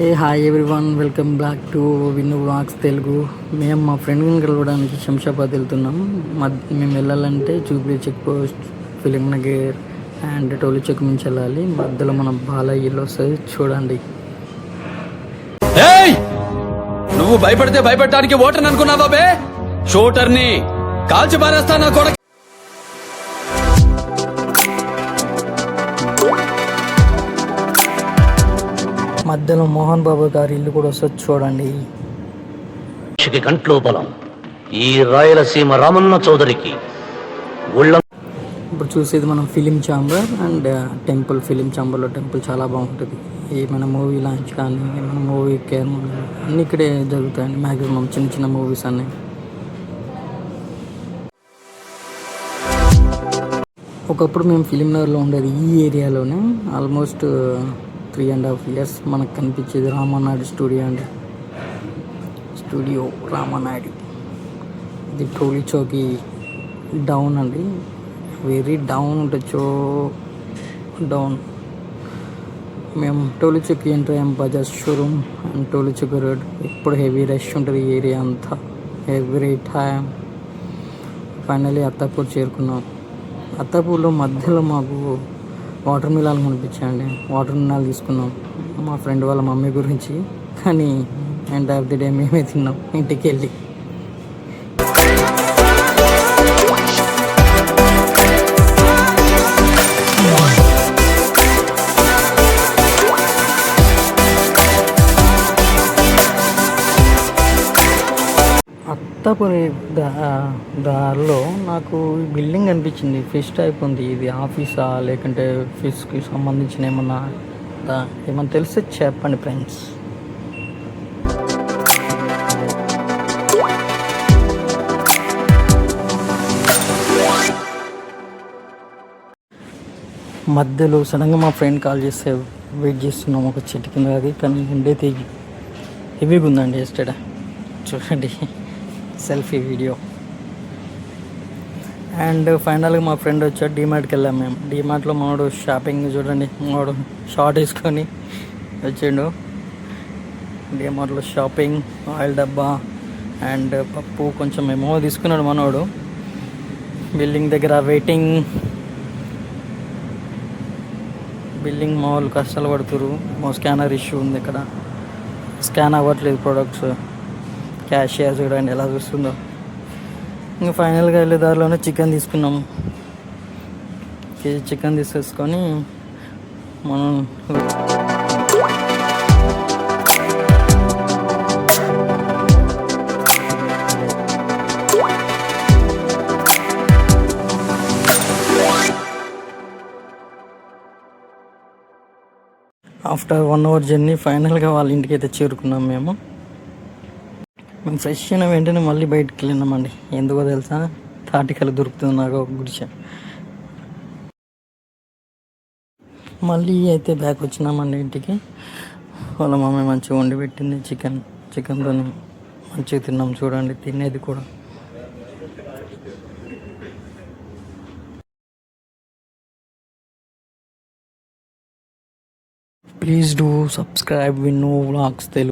A hi everyone, welcome back to Vinnu vlogs Telugu. మేము మా ఫ్రెండ్ని కలవడానికి శంషాబాద్ వెళ్తున్నాం. మేము వెళ్ళాలంటే Jubilee check post, film Nagar and Tolichowki నుంచి వెళ్ళాలి. మధ్యలో మన బాలయ్యలో వస్తుంది, చూడండి. నువ్వు భయపడితే భయపెట్టడానికి ఓటర్ అనుకున్నావా బే? షూటర్ని కాల్చి పారేస్తా నా కొడుకు. మధ్యలో మోహన్ బాబు గారి ఇల్లు కూడా వస్తుంది, చూడండి. కంట్లో బలం ఈ రాయలసీమ రామన్న చౌదరికి. ఇప్పుడు చూసేది మనం film chamber and temple. Film ఛాంబర్లో టెంపుల్ చాలా బాగుంటుంది. ఏమైనా మూవీ లాంచ్ కానీ ఏమైనా మూవీ కేర్ అన్నీ ఇక్కడే జరుగుతాయండి. మ్యాక్సిమం చిన్న చిన్న మూవీస్ అన్నీ. ఒకప్పుడు మేము ఫిలిం నగర్లో ఉండేది ఈ ఏరియాలోనే. ఆల్మోస్ట్ 3.5 years మనకు కనిపించేది రామానాయుడు స్టూడియో అండి. స్టూడియో రామానాయుడు. ఇది టోలీ చౌకి డౌన్ అండి, వెరీ డౌన్ ఉంటుంది. డౌన్ మేము టోలీ చౌకి ఎంటర్ అయ్యాం. Bajaj showroom and Tolichowki road. ఇప్పుడు హెవీ రష్ ఉంటుంది ఈ ఏరియా అంతా, ఎవ్రీ టైం. ఫైనలీ అత్తాపూర్ చేరుకున్నాం. అత్తాపూర్లో మధ్యలో మాకు వాటర్ మిలాలు కనిపించాయండి. వాటర్ మిలాలు తీసుకున్నాం మా ఫ్రెండ్ వాళ్ళ మమ్మీ గురించి. కానీ ఎండ్ ఆఫ్ ది డే మేమే తిన్నాం ఇంటికి వెళ్ళి. అత్తాపురి దారిలో నాకు బిల్డింగ్ అనిపించింది. ఫిష్ టైప్ ఉంది. ఇది ఆఫీసా లేకుంటే ఫిష్కి సంబంధించిన ఏమన్నా తెలిస్తే చెప్పండి ఫ్రెండ్స్. మధ్యలో సడన్గా మా ఫ్రెండ్ కాల్ చేస్తే వెయిట్ చేస్తున్నాం ఒక చెట్టు కింద. అది కానీ ఉండేది హెవీగా ఉందండి. ఎస్టర్డే చూడండి, సెల్ఫీ వీడియో. అండ్ ఫైనల్గా మా ఫ్రెండ్ వచ్చాడు. డీమార్ట్కి వెళ్ళాం మేము. డీమార్ట్లో మావాడు షాపింగ్ చూడండి, మావాడు షార్ట్ వేసుకొని వచ్చిండు. డీమార్ట్లో షాపింగ్, ఆయిల్ డబ్బా అండ్ పప్పు కొంచెం ఏమో తీసుకున్నాడు మనవాడు. బిల్డింగ్ దగ్గర వెయిటింగ్. బిల్డింగ్ మామూలు కష్టాలు పడుతురు. మా స్కానర్ ఇష్యూ ఉంది ఇక్కడ, స్కాన్ అవ్వట్లేదు ప్రొడక్ట్స్. క్యాషియర్ చూడండి ఎలా చూస్తుందో. ఇంకా ఫైనల్గా వెళ్ళే దారిలోనే చికెన్ తీసుకున్నాం. కేజీ చికెన్ తీసేసుకొని మనం ఆఫ్టర్ 1 hour జర్నీ ఫైనల్గా వాళ్ళ ఇంటికి అయితే చేరుకున్నాం. మేము ఫ్రెష్ అయిన వెంటనే మళ్ళీ బయటకు వెళ్ళినామండి. ఎందుకో తెలుసా, తాటికలు దొరుకుతుంది నాకు ఒక గుడిసె. మళ్ళీ అయితే బ్యాక్ వచ్చినామండి ఇంటికి. వాళ్ళ మమ్మీ మంచిగా వండి పెట్టింది చికెన్తో మంచిగా తిన్నాం. చూడండి తినేది కూడా. Please do subscribe Vinnu vlogs Telugu.